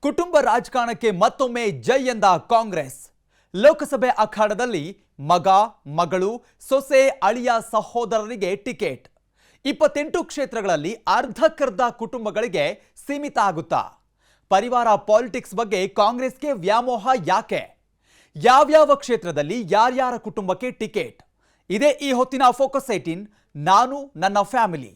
ಕುಟುಂಬ ರಾಜಕಾರಣಕ್ಕೆ ಮತ್ತೊಮ್ಮೆ ಜೈ ಎಂದ ಕಾಂಗ್ರೆಸ್. ಲೋಕಸಭೆ ಅಖಾಡದಲ್ಲಿ ಮಗ, ಮಗಳು, ಸೊಸೆ, ಅಳಿಯ, ಸಹೋದರರಿಗೆ ಟಿಕೆಟ್. 28 ಕ್ಷೇತ್ರಗಳಲ್ಲಿ ಅರ್ಧಕ್ಕರ್ಧ ಕುಟುಂಬಗಳಿಗೆ ಸೀಮಿತ ಆಗುತ್ತಾ? ಪರಿವಾರ ಪಾಲಿಟಿಕ್ಸ್ ಬಗ್ಗೆ ಕಾಂಗ್ರೆಸ್ಗೆ ವ್ಯಾಮೋಹ ಯಾಕೆ? ಯಾವ್ಯಾವ ಕ್ಷೇತ್ರದಲ್ಲಿ ಯಾರ್ಯಾರ ಕುಟುಂಬಕ್ಕೆ ಟಿಕೆಟ್? ಇದೇ ಈ ಹೊತ್ತಿನ ಫೋಕಸ್ 18 ನಾನು ನನ್ನ ಫ್ಯಾಮಿಲಿ.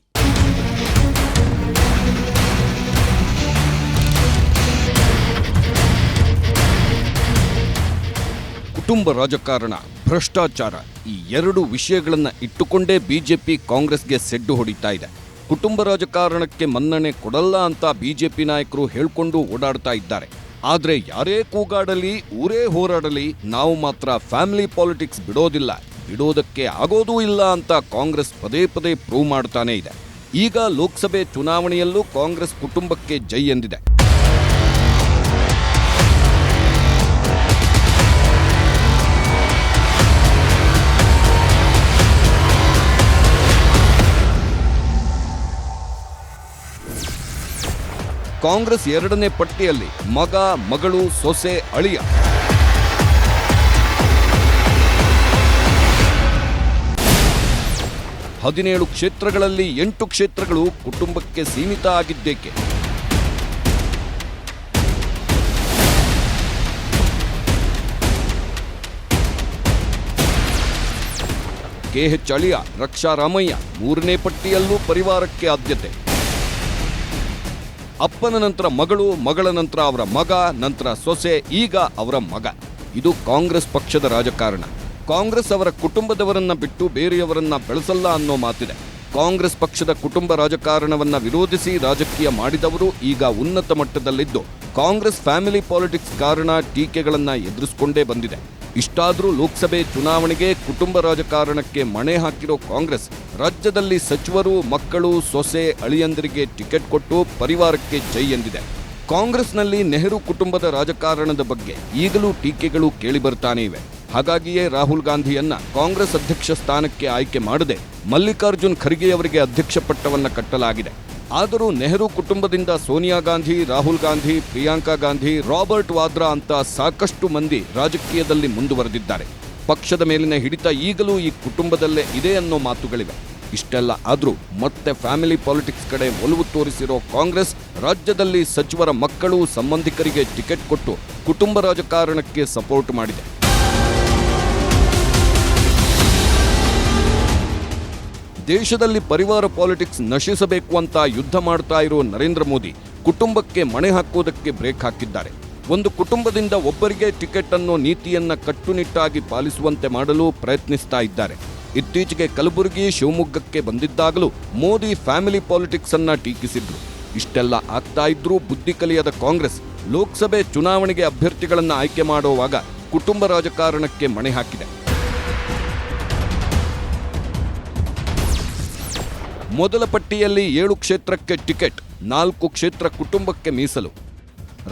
ಕುಟುಂಬ ರಾಜಕಾರಣ, ಭ್ರಷ್ಟಾಚಾರ ಈ ಎರಡು ವಿಷಯಗಳನ್ನು ಇಟ್ಟುಕೊಂಡೇ ಬಿಜೆಪಿ ಕಾಂಗ್ರೆಸ್ಗೆ ಸೆಡ್ಡು ಹೊಡಿತಾ ಇದೆ. ಕುಟುಂಬ ರಾಜಕಾರಣಕ್ಕೆ ಮನ್ನಣೆ ಕೊಡಲ್ಲ ಅಂತ ಬಿಜೆಪಿ ನಾಯಕರು ಹೇಳ್ಕೊಂಡು ಓಡಾಡ್ತಾ ಇದ್ದಾರೆ. ಆದರೆ ಯಾರೇ ಕೂಗಾಡಲಿ, ಊರೇ ಹೋರಾಡಲಿ, ನಾವು ಮಾತ್ರ ಫ್ಯಾಮಿಲಿ ಪಾಲಿಟಿಕ್ಸ್ ಬಿಡೋದಕ್ಕೆ ಆಗೋದೂ ಇಲ್ಲ ಅಂತ ಕಾಂಗ್ರೆಸ್ ಪದೇ ಪದೇ ಪ್ರೂವ್ ಮಾಡ್ತಾನೆ ಇದೆ. ಈಗ ಲೋಕಸಭೆ ಚುನಾವಣೆಯಲ್ಲೂ ಕಾಂಗ್ರೆಸ್ ಕುಟುಂಬಕ್ಕೆ ಜೈ ಎಂದಿದೆ. ಕಾಂಗ್ರೆಸ್ ಎರಡನೇ ಪಟ್ಟಿಯಲ್ಲಿ ಮಗ, ಮಗಳು, ಸೊಸೆ, ಅಳಿಯ. ಹದಿನೇಳು ಕ್ಷೇತ್ರಗಳಲ್ಲಿ 8 ಕ್ಷೇತ್ರಗಳು ಕುಟುಂಬಕ್ಕೆ ಸೀಮಿತ ಆಗಿದ್ದೇಕೆ? KH ಅಳಿಯ ರಕ್ಷಾ ರಾಮಯ್ಯ ಮೂರನೇ ಪಟ್ಟಿಯಲ್ಲೂ ಪರಿವಾರಕ್ಕೆ ಆದ್ಯತೆ. ಅಪ್ಪನ ನಂತರ ಮಗಳು, ಮಗಳ ನಂತರ ಅವರ ಮಗ, ನಂತರ ಸೊಸೆ, ಈಗ ಅವರ ಮಗ. ಇದು ಕಾಂಗ್ರೆಸ್ ಪಕ್ಷದ ರಾಜಕಾರಣ. ಕಾಂಗ್ರೆಸ್ ಅವರ ಕುಟುಂಬದವರನ್ನ ಬಿಟ್ಟು ಬೇರೆಯವರನ್ನ ಬೆಳೆಸಲ್ಲ ಅನ್ನೋ ಮಾತಿದೆ. ಕಾಂಗ್ರೆಸ್ ಪಕ್ಷದ ಕುಟುಂಬ ರಾಜಕಾರಣವನ್ನ ವಿರೋಧಿಸಿ ರಾಜಕೀಯ ಮಾಡಿದವರು ಈಗ ಉನ್ನತ ಮಟ್ಟದಲ್ಲಿದ್ದು ಕಾಂಗ್ರೆಸ್ ಫ್ಯಾಮಿಲಿ ಪಾಲಿಟಿಕ್ಸ್ ಕಾರಣ ಟೀಕೆಗಳನ್ನ ಎದುರಿಸಿಕೊಂಡೇ ಬಂದಿದೆ. ಇಷ್ಟಾದರೂ ಲೋಕಸಭೆ ಚುನಾವಣೆಗೆ ಕುಟುಂಬ ರಾಜಕಾರಣಕ್ಕೆ ಮಣೆ ಹಾಕಿರೋ ಕಾಂಗ್ರೆಸ್ ರಾಜ್ಯದಲ್ಲಿ ಸಚಿವರು, ಮಕ್ಕಳು, ಸೊಸೆ, ಅಳಿಯಂದರಿಗೆ ಟಿಕೆಟ್ ಕೊಟ್ಟು ಪರಿವಾರಕ್ಕೆ ಜೈ ಎಂದಿದೆ. ಕಾಂಗ್ರೆಸ್ನಲ್ಲಿ ನೆಹರು ಕುಟುಂಬದ ರಾಜಕಾರಣದ ಬಗ್ಗೆ ಈಗಲೂ ಟೀಕೆಗಳು ಕೇಳಿಬರ್ತಾನೆ ಇವೆ. ಹಾಗಾಗಿಯೇ ರಾಹುಲ್ ಗಾಂಧಿಯನ್ನ ಕಾಂಗ್ರೆಸ್ ಅಧ್ಯಕ್ಷ ಸ್ಥಾನಕ್ಕೆ ಆಯ್ಕೆ ಮಾಡದೆ ಮಲ್ಲಿಕಾರ್ಜುನ್ ಖರ್ಗೆಯವರಿಗೆ ಅಧ್ಯಕ್ಷ ಪಟ್ಟವನ್ನ ಕಟ್ಟಲಾಗಿದೆ. ಆದರೂ ನೆಹರು ಕುಟುಂಬದಿಂದ ಸೋನಿಯಾ ಗಾಂಧಿ, ರಾಹುಲ್ ಗಾಂಧಿ, ಪ್ರಿಯಾಂಕಾ ಗಾಂಧಿ, ರಾಬರ್ಟ್ ವಾದ್ರಾ ಅಂತ ಸಾಕಷ್ಟು ಮಂದಿ ರಾಜಕೀಯದಲ್ಲಿ ಮುಂದುವರೆದಿದ್ದಾರೆ. ಪಕ್ಷದ ಮೇಲಿನ ಹಿಡಿತ ಈಗಲೂ ಈ ಕುಟುಂಬದಲ್ಲೇ ಇದೆ ಅನ್ನೋ ಮಾತುಗಳಿವೆ. ಇಷ್ಟೆಲ್ಲ ಆದರೂ ಮತ್ತೆ ಫ್ಯಾಮಿಲಿ ಪಾಲಿಟಿಕ್ಸ್ ಕಡೆ ಒಲವು ತೋರಿಸಿರೋ ಕಾಂಗ್ರೆಸ್ ರಾಜ್ಯದಲ್ಲಿ ಸಚಿವರ ಮಕ್ಕಳು, ಸಂಬಂಧಿಕರಿಗೆ ಟಿಕೆಟ್ ಕೊಟ್ಟು ಕುಟುಂಬ ರಾಜಕಾರಣಕ್ಕೆ ಸಪೋರ್ಟ್ ಮಾಡಿದೆ. ದೇಶದಲ್ಲಿ ಪರಿವಾರ ಪಾಲಿಟಿಕ್ಸ್ ನಶಿಸಬೇಕು ಅಂತ ಯುದ್ಧ ಮಾಡ್ತಾ ಇರೋ ನರೇಂದ್ರ ಮೋದಿ ಕುಟುಂಬಕ್ಕೆ ಮಣೆ ಹಾಕೋದಕ್ಕೆ ಬ್ರೇಕ್ ಹಾಕಿದ್ದಾರೆ. ಒಂದು ಕುಟುಂಬದಿಂದ ಒಬ್ಬರಿಗೆ ಟಿಕೆಟ್ ಅನ್ನೋ ನೀತಿಯನ್ನ ಕಟ್ಟುನಿಟ್ಟಾಗಿ ಪಾಲಿಸುವಂತೆ ಮಾಡಲು ಪ್ರಯತ್ನಿಸ್ತಾ ಇದ್ದಾರೆ. ಇತ್ತೀಚೆಗೆ ಕಲಬುರಗಿ, ಶಿವಮೊಗ್ಗಕ್ಕೆ ಬಂದಿದ್ದಾಗಲೂ ಮೋದಿ ಫ್ಯಾಮಿಲಿ ಪಾಲಿಟಿಕ್ಸ್ ಅನ್ನ ಟೀಕಿಸಿದ್ರು. ಇಷ್ಟೆಲ್ಲ ಆಗ್ತಾ ಇದ್ರೂ ಬುದ್ಧಿ ಕಲಿಯದ ಕಾಂಗ್ರೆಸ್ ಲೋಕಸಭೆ ಚುನಾವಣೆಗೆ ಅಭ್ಯರ್ಥಿಗಳನ್ನ ಆಯ್ಕೆ ಮಾಡುವಾಗ ಕುಟುಂಬ ರಾಜಕಾರಣಕ್ಕೆ ಮಣೆ ಹಾಕಿದೆ. ಮೊದಲ ಪಟ್ಟಿಯಲ್ಲಿ 7 ಕ್ಷೇತ್ರಕ್ಕೆ ಟಿಕೆಟ್, 4 ಕ್ಷೇತ್ರ ಕುಟುಂಬಕ್ಕೆ ಮೀಸಲು.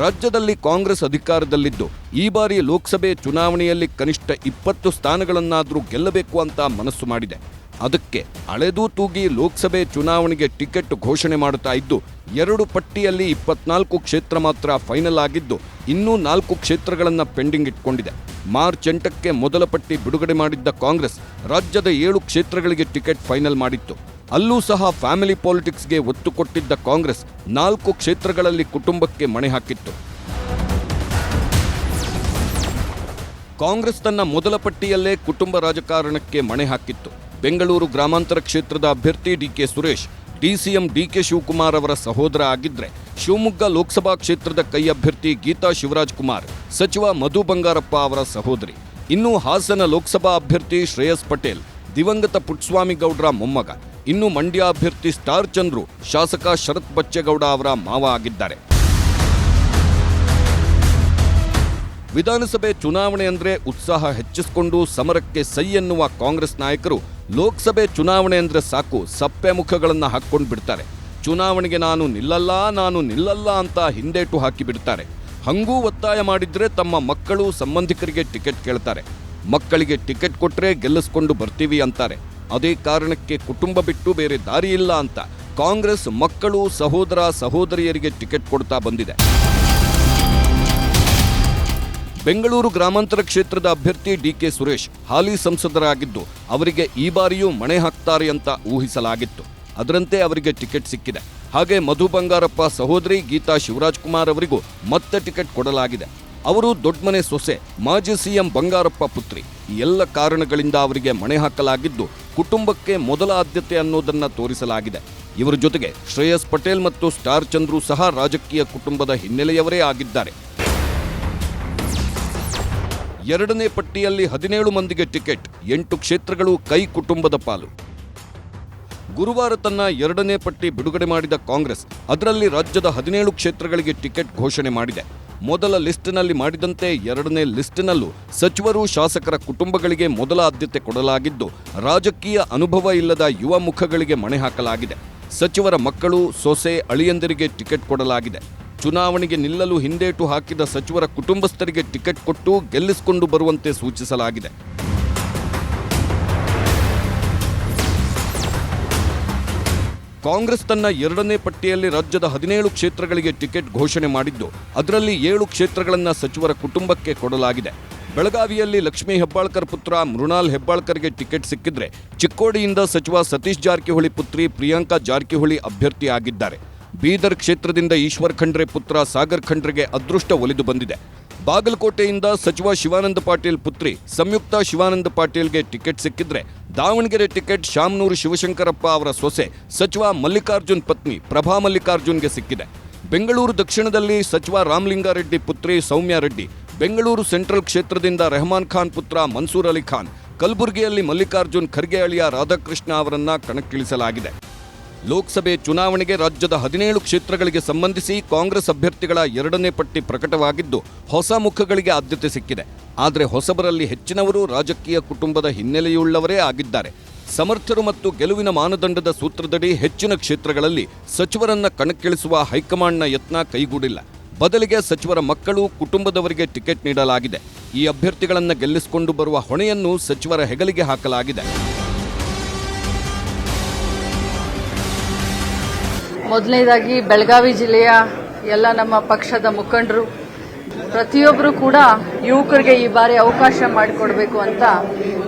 ರಾಜ್ಯದಲ್ಲಿ ಕಾಂಗ್ರೆಸ್ ಅಧಿಕಾರದಲ್ಲಿದ್ದು ಈ ಬಾರಿ ಲೋಕಸಭೆ ಚುನಾವಣೆಯಲ್ಲಿ ಕನಿಷ್ಠ 20 ಸ್ಥಾನಗಳನ್ನಾದರೂ ಗೆಲ್ಲಬೇಕು ಅಂತ ಮನಸ್ಸು ಮಾಡಿದೆ. ಅದಕ್ಕೆ ಅಳೆದೂ ತೂಗಿ ಲೋಕಸಭೆ ಚುನಾವಣೆಗೆ ಟಿಕೆಟ್ ಘೋಷಣೆ ಮಾಡುತ್ತಾ ಇದ್ದು 2 ಪಟ್ಟಿಯಲ್ಲಿ 24 ಕ್ಷೇತ್ರ ಮಾತ್ರ ಫೈನಲ್ ಆಗಿದ್ದು ಇನ್ನೂ 4 ಕ್ಷೇತ್ರಗಳನ್ನು ಪೆಂಡಿಂಗ್ ಇಟ್ಕೊಂಡಿದೆ. ಮಾರ್ಚ್ 8ಕ್ಕೆ ಮೊದಲ ಪಟ್ಟಿ ಬಿಡುಗಡೆ ಮಾಡಿದ್ದ ಕಾಂಗ್ರೆಸ್ ರಾಜ್ಯದ 7 ಕ್ಷೇತ್ರಗಳಿಗೆ ಟಿಕೆಟ್ ಫೈನಲ್ ಮಾಡಿತ್ತು. ಅಲ್ಲೂ ಸಹ ಫ್ಯಾಮಿಲಿ ಪಾಲಿಟಿಕ್ಸ್ಗೆ ಒತ್ತು ಕೊಟ್ಟಿದ್ದ ಕಾಂಗ್ರೆಸ್ 4 ಕ್ಷೇತ್ರಗಳಲ್ಲಿ ಕುಟುಂಬಕ್ಕೆ ಮಣೆ ಹಾಕಿತ್ತು. ಕಾಂಗ್ರೆಸ್ ತನ್ನ ಮೊದಲ ಪಟ್ಟಿಯಲ್ಲೇ ಕುಟುಂಬ ರಾಜಕಾರಣಕ್ಕೆ ಮಣೆ ಹಾಕಿತ್ತು. ಬೆಂಗಳೂರು ಗ್ರಾಮಾಂತರ ಕ್ಷೇತ್ರದ ಅಭ್ಯರ್ಥಿ ಡಿಕೆ ಸುರೇಶ್ ಡಿಸಿಎಂ ಡಿಕೆ ಶಿವಕುಮಾರ್ ಅವರ ಸಹೋದರ ಆಗಿದ್ರೆ, ಶಿವಮೊಗ್ಗ ಲೋಕಸಭಾ ಕ್ಷೇತ್ರದ ಕೈ ಅಭ್ಯರ್ಥಿ ಗೀತಾ ಶಿವರಾಜ್ ಕುಮಾರ್ ಸಚಿವ ಮಧು ಬಂಗಾರಪ್ಪ ಅವರ ಸಹೋದರಿ. ಇನ್ನು ಹಾಸನ ಲೋಕಸಭಾ ಅಭ್ಯರ್ಥಿ ಶ್ರೇಯಸ್ ಪಟೇಲ್ ದಿವಂಗತ ಪುಟ್ಟಸ್ವಾಮಿ ಗೌಡ್ರ ಮೊಮ್ಮಗ. ಇನ್ನು ಮಂಡ್ಯ ಅಭ್ಯರ್ಥಿ ಸ್ಟಾರ್ ಚಂದ್ರು ಶಾಸಕ ಶರತ್ ಬಚ್ಚೇಗೌಡ ಅವರ ಮಾವ ಆಗಿದ್ದಾರೆ. ವಿಧಾನಸಭೆ ಚುನಾವಣೆ ಅಂದ್ರೆ ಉತ್ಸಾಹ ಹೆಚ್ಚಿಸಿಕೊಂಡು ಸಮರಕ್ಕೆ ಸೈ ಎನ್ನುವ ಕಾಂಗ್ರೆಸ್ ನಾಯಕರು ಲೋಕಸಭೆ ಚುನಾವಣೆ ಅಂದ್ರೆ ಸಾಕು ಸಪ್ಪೆ ಮುಖಗಳನ್ನು ಹಾಕ್ಕೊಂಡು ಬಿಡ್ತಾರೆ. ಚುನಾವಣೆಗೆ ನಾನು ನಿಲ್ಲಲ್ಲ ಅಂತ ಹಿಂದೇಟು ಹಾಕಿ ಬಿಡ್ತಾರೆ. ಹಂಗೂ ಒತ್ತಾಯ ಮಾಡಿದ್ರೆ ತಮ್ಮ ಮಕ್ಕಳು, ಸಂಬಂಧಿಕರಿಗೆ ಟಿಕೆಟ್ ಕೇಳ್ತಾರೆ. ಮಕ್ಕಳಿಗೆ ಟಿಕೆಟ್ ಕೊಟ್ರೆ ಗೆಲ್ಲಿಸ್ಕೊಂಡು ಬರ್ತೀವಿ ಅಂತಾರೆ. ಅದೇ ಕಾರಣಕ್ಕೆ ಕುಟುಂಬ ಬಿಟ್ಟು ಬೇರೆ ದಾರಿ ಇಲ್ಲ ಅಂತ ಕಾಂಗ್ರೆಸ್ ಮಕ್ಕಳು, ಸಹೋದರ, ಸಹೋದರಿಯರಿಗೆ ಟಿಕೆಟ್ ಕೊಡ್ತಾ ಬಂದಿದೆ. ಬೆಂಗಳೂರು ಗ್ರಾಮಾಂತರ ಕ್ಷೇತ್ರದ ಅಭ್ಯರ್ಥಿ ಡಿಕೆ ಸುರೇಶ್ ಹಾಲಿ ಸಂಸದರಾಗಿದ್ದು ಅವರಿಗೆ ಈ ಬಾರಿಯೂ ಮಣೆ ಹಾಕ್ತಾರೆ ಅಂತ ಊಹಿಸಲಾಗಿತ್ತು. ಅದರಂತೆ ಅವರಿಗೆ ಟಿಕೆಟ್ ಸಿಕ್ಕಿದೆ. ಹಾಗೆ ಮಧು ಬಂಗಾರಪ್ಪ ಸಹೋದರಿ ಗೀತಾ ಶಿವರಾಜ್ಕುಮಾರ್ ಅವರಿಗೂ ಮತ್ತೆ ಟಿಕೆಟ್ ಕೊಡಲಾಗಿದೆ. ಅವರು ದೊಡ್ಡಮನೆ ಸೊಸೆ, ಮಾಜಿ ಸಿಎಂ ಬಂಗಾರಪ್ಪ ಪುತ್ರಿ. ಈ ಎಲ್ಲ ಕಾರಣಗಳಿಂದ ಅವರಿಗೆ ಮಣೆ ಹಾಕಲಾಗಿದ್ದು ಕುಟುಂಬಕ್ಕೆ ಮೊದಲ ಆದ್ಯತೆ ಅನ್ನೋದನ್ನ ತೋರಿಸಲಾಗಿದೆ. ಇವರ ಜೊತೆಗೆ ಶ್ರೇಯಸ್ ಪಟೇಲ್ ಮತ್ತು ಸ್ಟಾರ್ ಚಂದ್ರು ಸಹ ರಾಜಕೀಯ ಕುಟುಂಬದ ಹಿನ್ನೆಲೆಯವರೇ ಆಗಿದ್ದಾರೆ. ಎರಡನೇ ಪಟ್ಟಿಯಲ್ಲಿ 17 ಮಂದಿಗೆ ಟಿಕೆಟ್, 8 ಕ್ಷೇತ್ರಗಳು ಕೈ ಕುಟುಂಬದ ಪಾಲು. ಗುರುವಾರ ತನ್ನ ಎರಡನೇ ಪಟ್ಟಿ ಬಿಡುಗಡೆ ಮಾಡಿದ ಕಾಂಗ್ರೆಸ್ ಅದರಲ್ಲಿ ರಾಜ್ಯದ 17 ಕ್ಷೇತ್ರಗಳಿಗೆ ಟಿಕೆಟ್ ಘೋಷಣೆ ಮಾಡಿದೆ. ಮೊದಲ ಲಿಸ್ಟ್ನಲ್ಲಿ ಮಾಡಿದಂತೆ ಎರಡನೇ ಲಿಸ್ಟ್ನಲ್ಲೂ ಸಚಿವರು, ಶಾಸಕರ ಕುಟುಂಬಗಳಿಗೆ ಮೊದಲ ಆದ್ಯತೆ ಕೊಡಲಾಗಿದ್ದು ರಾಜಕೀಯ ಅನುಭವ ಇಲ್ಲದ ಯುವ ಮುಖಗಳಿಗೆ ಮಣೆ ಹಾಕಲಾಗಿದೆ. ಸಚಿವರ ಮಕ್ಕಳು, ಸೊಸೆ, ಅಳಿಯಂದಿರಿಗೆ ಟಿಕೆಟ್ ಕೊಡಲಾಗಿದೆ. ಚುನಾವಣೆಗೆ ನಿಲ್ಲಲು ಹಿಂದೇಟು ಹಾಕಿದ ಸಚಿವರ ಕುಟುಂಬಸ್ಥರಿಗೆ ಟಿಕೆಟ್ ಕೊಟ್ಟು ಗೆಲ್ಲಿಸಿಕೊಂಡು ಬರುವಂತೆ ಸೂಚಿಸಲಾಗಿದೆ. ಕಾಂಗ್ರೆಸ್ ತನ್ನ ಎರಡನೇ ಪಟ್ಟಿಯಲ್ಲಿ ರಾಜ್ಯದ 17 ಕ್ಷೇತ್ರಗಳಿಗೆ ಟಿಕೆಟ್ ಘೋಷಣೆ ಮಾಡಿದ್ದು ಅದರಲ್ಲಿ 7 ಕ್ಷೇತ್ರಗಳನ್ನು ಸಚಿವರ ಕುಟುಂಬಕ್ಕೆ ಕೊಡಲಾಗಿದೆ. ಬೆಳಗಾವಿಯಲ್ಲಿ ಲಕ್ಷ್ಮೀ ಹೆಬ್ಬಾಳ್ಕರ್ ಪುತ್ರ ಮೃಣಾಲ್ ಹೆಬ್ಬಾಳ್ಕರ್ಗೆ ಟಿಕೆಟ್ ಸಿಕ್ಕಿದ್ರೆ ಚಿಕ್ಕೋಡಿಯಿಂದ ಸಚಿವ ಸತೀಶ್ ಜಾರಕಿಹೊಳಿ ಪುತ್ರಿ ಪ್ರಿಯಾಂಕಾ ಜಾರಕಿಹೊಳಿ ಅಭ್ಯರ್ಥಿಯಾಗಿದ್ದಾರೆ. ಬೀದರ್ ಕ್ಷೇತ್ರದಿಂದ ಈಶ್ವರ್ ಖಂಡ್ರೆ ಪುತ್ರ ಸಾಗರ್ ಖಂಡ್ರೆಗೆ ಅದೃಷ್ಟ ಒಲಿದು ಬಂದಿದೆ. ಬಾಗಲಕೋಟೆಯಿಂದ ಸಚಿವ ಶಿವಾನಂದ ಪಾಟೀಲ್ ಪುತ್ರಿ ಸಂಯುಕ್ತ ಶಿವಾನಂದ ಪಾಟೀಲ್ಗೆ ಟಿಕೆಟ್ ಸಿಕ್ಕಿದ್ರೆ ದಾವಣಗೆರೆ ಟಿಕೆಟ್ ಶಾಮನೂರು ಶಿವಶಂಕರಪ್ಪ ಅವರ ಸೊಸೆ ಸಚಿವ ಮಲ್ಲಿಕಾರ್ಜುನ್ ಪತ್ನಿ ಪ್ರಭಾ ಮಲ್ಲಿಕಾರ್ಜುನ್ಗೆ ಸಿಕ್ಕಿದೆ. ಬೆಂಗಳೂರು ದಕ್ಷಿಣದಲ್ಲಿ ಸಚಿವ ರಾಮಲಿಂಗಾರೆಡ್ಡಿ ಪುತ್ರಿ ಸೌಮ್ಯ ರೆಡ್ಡಿ, ಬೆಂಗಳೂರು ಸೆಂಟ್ರಲ್ ಕ್ಷೇತ್ರದಿಂದ ರೆಹಮಾನ್ ಖಾನ್ ಪುತ್ರ ಮನ್ಸೂರ್ ಅಲಿ ಖಾನ್, ಕಲಬುರಗಿಯಲ್ಲಿ ಮಲ್ಲಿಕಾರ್ಜುನ್ ಖರ್ಗೆ ಅಳಿಯ ರಾಧಾಕೃಷ್ಣ ಅವರನ್ನ ಕಣಕ್ಕಿಳಿಸಲಾಗಿದೆ. ಲೋಕಸಭೆ ಚುನಾವಣೆಗೆ ರಾಜ್ಯದ 17 ಕ್ಷೇತ್ರಗಳಿಗೆ ಸಂಬಂಧಿಸಿ ಕಾಂಗ್ರೆಸ್ ಅಭ್ಯರ್ಥಿಗಳ ಎರಡನೇ ಪಟ್ಟಿ ಪ್ರಕಟವಾಗಿದ್ದು ಹೊಸ ಮುಖಗಳಿಗೆ ಆದ್ಯತೆ ಸಿಕ್ಕಿದೆ. ಆದರೆ ಹೊಸಬರಲ್ಲಿ ಹೆಚ್ಚಿನವರು ರಾಜಕೀಯ ಕುಟುಂಬದ ಹಿನ್ನೆಲೆಯುಳ್ಳವರೇ ಆಗಿದ್ದಾರೆ. ಸಮರ್ಥರು ಮತ್ತು ಗೆಲುವಿನ ಮಾನದಂಡದ ಸೂತ್ರದಡಿ ಹೆಚ್ಚಿನ ಕ್ಷೇತ್ರಗಳಲ್ಲಿ ಸಚಿವರನ್ನ ಕಣಕ್ಕಿಳಿಸುವ ಹೈಕಮಾಂಡ್ನ ಯತ್ನ ಕೈಗೂಡಿಲ್ಲ. ಬದಲಿಗೆ ಸಚಿವರ ಮಕ್ಕಳು, ಕುಟುಂಬದವರಿಗೆ ಟಿಕೆಟ್ ನೀಡಲಾಗಿದೆ. ಈ ಅಭ್ಯರ್ಥಿಗಳನ್ನು ಗೆಲ್ಲಿಸಿಕೊಂಡು ಬರುವ ಹೊಣೆಯನ್ನು ಸಚಿವರ ಹೆಗಲಿಗೆ ಹಾಕಲಾಗಿದೆ. ಮೊದಲನೇದಾಗಿ ಬೆಳಗಾವಿ ಜಿಲ್ಲೆಯ ಎಲ್ಲ ನಮ್ಮ ಪಕ್ಷದ ಮುಖಂಡರು ಪ್ರತಿಯೊಬ್ಬರು ಕೂಡ ಯುವಕರಿಗೆ ಈ ಬಾರಿ ಅವಕಾಶ ಮಾಡಿಕೊಡ್ಬೇಕು ಅಂತ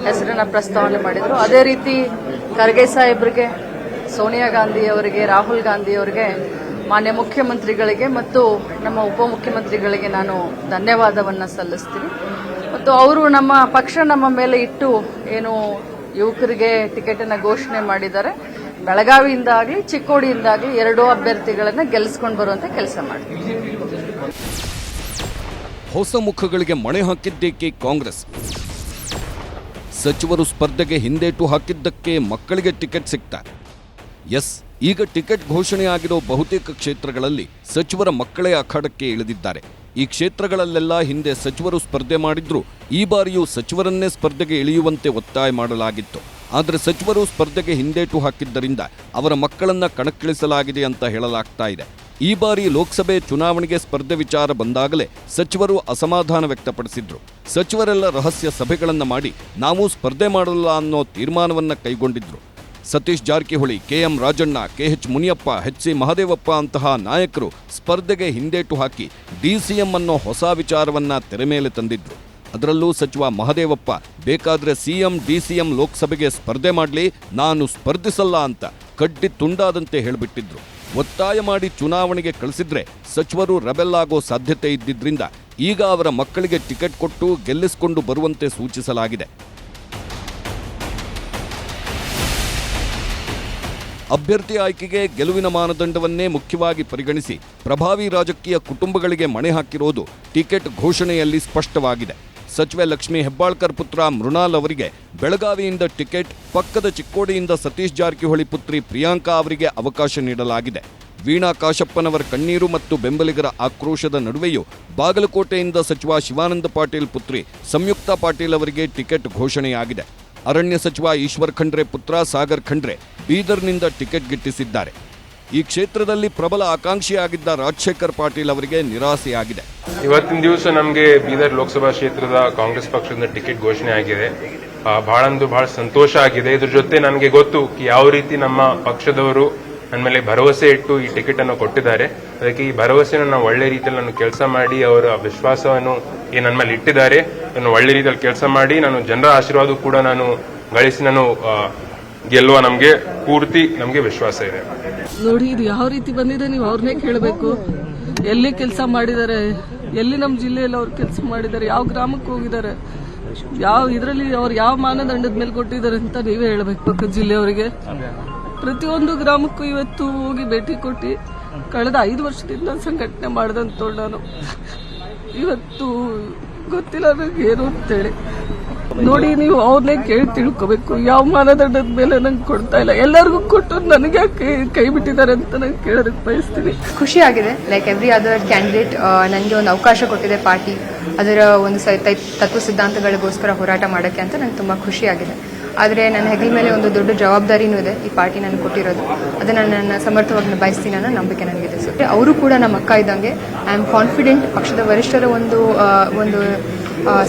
ಹೆಸರನ್ನ ಪ್ರಸ್ತಾವನೆ ಮಾಡಿದರು. ಅದೇ ರೀತಿ ಖರ್ಗೆ ಸಾಹೇಬ್ರಿಗೆ, ಸೋನಿಯಾ ಗಾಂಧಿ ಅವರಿಗೆ, ರಾಹುಲ್ ಗಾಂಧಿ ಅವರಿಗೆ, ಮಾನ್ಯ ಮುಖ್ಯಮಂತ್ರಿಗಳಿಗೆ ಮತ್ತು ನಮ್ಮ ಉಪಮುಖ್ಯಮಂತ್ರಿಗಳಿಗೆ ನಾನು ಧನ್ಯವಾದವನ್ನು ಸಲ್ಲಿಸ್ತೀನಿ. ಮತ್ತು ಅವರು ನಮ್ಮ ಪಕ್ಷ ನಮ್ಮ ಮೇಲೆ ಇಟ್ಟು ಏನು ಯುವಕರಿಗೆ ಟಿಕೆಟನ್ನು ಘೋಷಣೆ ಮಾಡಿದ್ದಾರೆ. ಬೆಳಗಾವಿಯಿಂದಾಗಲಿ ಚಿಕ್ಕೋಡಿಯಿಂದಾಗಲಿ 2 ಅಭ್ಯರ್ಥಿಗಳನ್ನು ಗೆಲ್ಲಿಸಿಕೊಂಡು ಬರುವಂತೆ ಕೆಲಸ ಮಾಡ್ತೀವಿ. ಹೊಸ ಮುಖಗಳಿಗೆ ಮಣೆ ಹಾಕಿದ್ದೇಕೆ ಕಾಂಗ್ರೆಸ್? ಸಚಿವರು ಸ್ಪರ್ಧೆಗೆ ಹಿಂದೇಟು ಹಾಕಿದ್ದಕ್ಕೆ ಮಕ್ಕಳಿಗೆ ಟಿಕೆಟ್ ಸಿಗ್ತಾ? ಎಸ್, ಈಗ ಟಿಕೆಟ್ ಘೋಷಣೆಯಾಗಿರೋ ಬಹುತೇಕ ಕ್ಷೇತ್ರಗಳಲ್ಲಿ ಸಚಿವರ ಮಕ್ಕಳೇ ಅಖಾಡಕ್ಕೆ ಇಳಿದಿದ್ದಾರೆ. ಈ ಕ್ಷೇತ್ರಗಳಲ್ಲೆಲ್ಲ ಹಿಂದೆ ಸಚಿವರು ಸ್ಪರ್ಧೆ ಮಾಡಿದ್ರು ಈ ಬಾರಿಯೂ ಸಚಿವರನ್ನೇ ಸ್ಪರ್ಧೆಗೆ ಇಳಿಯುವಂತೆ ಒತ್ತಾಯ ಮಾಡಲಾಗಿತ್ತು. ಆದರೆ ಸಚಿವರು ಸ್ಪರ್ಧೆಗೆ ಹಿಂದೇಟು ಹಾಕಿದ್ದರಿಂದ ಅವರ ಮಕ್ಕಳನ್ನ ಕಣಕ್ಕಿಳಿಸಲಾಗಿದೆ ಅಂತ ಹೇಳಲಾಗ್ತಾ ಇದೆ. ಈ ಬಾರಿ ಲೋಕಸಭೆ ಚುನಾವಣೆಗೆ ಸ್ಪರ್ಧೆ ವಿಚಾರ ಬಂದಾಗಲೇ ಸಚಿವರು ಅಸಮಾಧಾನ ವ್ಯಕ್ತಪಡಿಸಿದ್ರು. ಸಚಿವರೆಲ್ಲ ರಹಸ್ಯ ಸಭೆಗಳನ್ನು ಮಾಡಿ ನಾವು ಸ್ಪರ್ಧೆ ಮಾಡಲ್ಲ ಅನ್ನೋ ತೀರ್ಮಾನವನ್ನ ಕೈಗೊಂಡಿದ್ರು. Satish Jarkiholi, K M Rajanna, K H Muniyappa, H C. Mahadevappa ಅಂತಹ ನಾಯಕರು ಸ್ಪರ್ಧೆಗೆ ಹಿಂದೇಟು ಹಾಕಿ ಡಿಸಿಎಂ ಅನ್ನೋ ಹೊಸ ವಿಚಾರವನ್ನ ತೆರೆ ಮೇಲೆ ತಂದಿದ್ರು. ಅದರಲ್ಲೂ ಸಚಿವ ಮಹದೇವಪ್ಪ ಬೇಕಾದ್ರೆ ಸಿಎಂ, ಡಿಸಿಎಂ ಲೋಕಸಭೆಗೆ ಸ್ಪರ್ಧೆ ಮಾಡಲಿ, ನಾನು ಸ್ಪರ್ಧಿಸಲ್ಲ ಅಂತ ಕಡ್ಡಿ ತುಂಡಾದಂತೆ ಹೇಳಿಬಿಟ್ಟಿದ್ರು. ಒತ್ತಾಯ ಮಾಡಿ ಚುನಾವಣೆಗೆ ಕಳಿಸಿದ್ರೆ ಸಚಿವರು ರೆಬೆಲ್ ಆಗೋ ಸಾಧ್ಯತೆ ಇದ್ದಿದ್ರಿಂದ ಈಗ ಅವರ ಮಕ್ಕಳಿಗೆ ಟಿಕೆಟ್ ಕೊಟ್ಟು ಗೆಲ್ಲಿಸಿಕೊಂಡು ಬರುವಂತೆ ಸೂಚಿಸಲಾಗಿದೆ. ಅಭ್ಯರ್ಥಿ ಆಯ್ಕೆಗೆ ಗೆಲುವಿನ ಮಾನದಂಡವನ್ನೇ ಮುಖ್ಯವಾಗಿ ಪರಿಗಣಿಸಿ ಪ್ರಭಾವಿ ರಾಜಕೀಯ ಕುಟುಂಬಗಳಿಗೆ ಮಣೆ ಹಾಕಿರೋದು ಟಿಕೆಟ್ ಘೋಷಣೆಯಲ್ಲಿ ಸ್ಪಷ್ಟವಾಗಿದೆ. ಸಚಿವೆ ಲಕ್ಷ್ಮೀ ಹೆಬ್ಬಾಳ್ಕರ್ ಪುತ್ರ ಮೃಣಾಲ್ ಅವರಿಗೆ ಬೆಳಗಾವಿಯಿಂದ ಟಿಕೆಟ್, ಪಕ್ಕದ ಚಿಕ್ಕೋಡಿಯಿಂದ ಸತೀಶ್ ಜಾರಕಿಹೊಳಿ ಪುತ್ರಿ ಪ್ರಿಯಾಂಕಾ ಅವರಿಗೆ ಅವಕಾಶ ನೀಡಲಾಗಿದೆ. ವೀಣಾ ಕಾಶಪ್ಪನವರ ಕಣ್ಣೀರು ಮತ್ತು ಬೆಂಬಲಿಗರ ಆಕ್ರೋಶದ ನಡುವೆಯೂ ಬಾಗಲಕೋಟೆಯಿಂದ ಸಚಿವ ಶಿವಾನಂದ ಪಾಟೀಲ್ ಪುತ್ರಿ ಸಂಯುಕ್ತ ಪಾಟೀಲ್ ಅವರಿಗೆ ಟಿಕೆಟ್ ಘೋಷಣೆಯಾಗಿದೆ. ಅರಣ್ಯ ಸಚಿವ ಈಶ್ವರ್ ಖಂಡ್ರೆ ಪುತ್ರ ಸಾಗರ್ ಖಂಡ್ರೆ ಬೀದರ್ನಿಂದ ಟಿಕೆಟ್ ಗಿಟ್ಟಿಸಿದ್ದಾರೆ. ಈ ಕ್ಷೇತ್ರದಲ್ಲಿ ಪ್ರಬಲ ಆಕಾಂಕ್ಷಿಯಾಗಿದ್ದ ರಾಜಶೇಖರ್ ಪಾಟೀಲ್ ಅವರಿಗೆ ನಿರಾಸೆಯಾಗಿದೆ. ಇವತ್ತಿನ ದಿವಸ ನಮಗೆ ಬೀದರ್ ಲೋಕಸಭಾ ಕ್ಷೇತ್ರದ ಕಾಂಗ್ರೆಸ್ ಪಕ್ಷದಿಂದ ಟಿಕೆಟ್ ಘೋಷಣೆ ಆಗಿದೆ. ಬಹಳ ಸಂತೋಷ ಆಗಿದೆ. ಇದ್ರ ಜೊತೆ ನನಗೆ ಗೊತ್ತು ಯಾವ ರೀತಿ ನಮ್ಮ ಪಕ್ಷದವರು ನನ್ನ ಮೇಲೆ ಭರವಸೆ ಇಟ್ಟು ಈ ಟಿಕೆಟ್ ಅನ್ನು ಕೊಟ್ಟಿದ್ದಾರೆ. ಅದಕ್ಕೆ ಈ ಭರವಸೆಯನ್ನು ನಾನು ಒಳ್ಳೆ ರೀತಿಯಲ್ಲಿ ನಾನು ಕೆಲಸ ಮಾಡಿ, ಅವರ ವಿಶ್ವಾಸವನ್ನು ಏನು ನನ್ನ ಮೇಲೆ ಇಟ್ಟಿದ್ದಾರೆ, ನಾನು ಒಳ್ಳೆ ರೀತಿಯಲ್ಲಿ ಕೆಲಸ ಮಾಡಿ, ನಾನು ಜನರ ಆಶೀರ್ವಾದ ಕೂಡ ನಾನು ಗಳಿಸಿ ನಾನು ಗೆಲ್ಲುವ ನಮಗೆ ವಿಶ್ವಾಸ ಇದೆ. ನೋಡಿ, ಇದು ಯಾವ ರೀತಿ ಬಂದಿದೆ ನೀವು ಅವ್ರನ್ನೇ ಕೇಳಬೇಕು. ಎಲ್ಲಿ ಕೆಲಸ ಮಾಡಿದ್ದಾರೆ, ಎಲ್ಲಿ ನಮ್ಮ ಜಿಲ್ಲೆಯಲ್ಲಿ ಅವ್ರು ಕೆಲಸ ಮಾಡಿದ್ದಾರೆ, ಯಾವ ಗ್ರಾಮಕ್ಕೆ ಹೋಗಿದ್ದಾರೆ, ಯಾವ ಇದರಲ್ಲಿ ಅವ್ರು ಯಾವ ಮಾನದಂಡದ ಮೇಲೆ ಕೊಟ್ಟಿದ್ದಾರೆ ಅಂತ ನೀವೇ ಹೇಳಬೇಕು. ಪಕ್ಕದ ಜಿಲ್ಲೆಯವರಿಗೆ ಪ್ರತಿಯೊಂದು ಗ್ರಾಮಕ್ಕೂ ಇವತ್ತು ಹೋಗಿ ಭೇಟಿ ಕೊಟ್ಟು ಕಳೆದ 5 ವರ್ಷದಿಂದ ಸಂಘಟನೆ ಮಾಡಿದಂತೋಳು ನಾನು. ಇವತ್ತು ಗೊತ್ತಿಲ್ಲ ನನಗೆ ಏನು ಅಂತೇಳಿ. ನೋಡಿ, ನೀವು ಅವ್ರನ್ನೇ ಕೇಳಿ ತಿಳ್ಕೊಬೇಕು. ಯಾವ ಮಾನದಂಡದ ಮೇಲೆ ನಂಗೆ ಕೊಡ್ತಾ ಇಲ್ಲ, ಎಲ್ಲರಿಗೂ ಕೊಟ್ಟು ನನಗೆ ಕೈ ಬಿಟ್ಟಿದ್ದಾರೆ ಅಂತ ನಾನು ಕೇಳೋದಕ್ಕೆ ಬಯಸ್ತೀನಿ. ಖುಷಿ ಆಗಿದೆ. ಲೈಕ್ ಎವ್ರಿ ಅದರ್ ಕ್ಯಾಂಡಿಡೇಟ್ ನನಗೆ ಒಂದು ಅವಕಾಶ ಕೊಟ್ಟಿದೆ ಪಾರ್ಟಿ ಅದರ ಒಂದು ತತ್ವ ಸಿದ್ಧಾಂತಗಳಿಗೋಸ್ಕರ ಹೋರಾಟ ಮಾಡೋಕ್ಕೆ ಅಂತ ನನಗೆ ತುಂಬ ಖುಷಿಯಾಗಿದೆ. ಆದರೆ ನನ್ನ ಹೆಗಲ ಮೇಲೆ ಒಂದು ದೊಡ್ಡ ಜವಾಬ್ದಾರಿನೂ ಇದೆ. ಈ ಪಾರ್ಟಿ ನನಗೆ ಕೊಟ್ಟಿರೋದು, ಅದನ್ನು ನಾನು ಸಮರ್ಥವಾಗಿ ನಿಭಾಯಿಸ್ತೀನಿ ಅನ್ನೋ ನಂಬಿಕೆ ನನಗಿದೆ. ಸೊ ಅವರು ಕೂಡ ನಮ್ಮ ಅಕ್ಕ ಇದ್ದಂಗೆ. ಐ ಆಮ್ ಕಾನ್ಫಿಡೆಂಟ್ ಪಕ್ಷದ ವರಿಷ್ಠರ ಒಂದು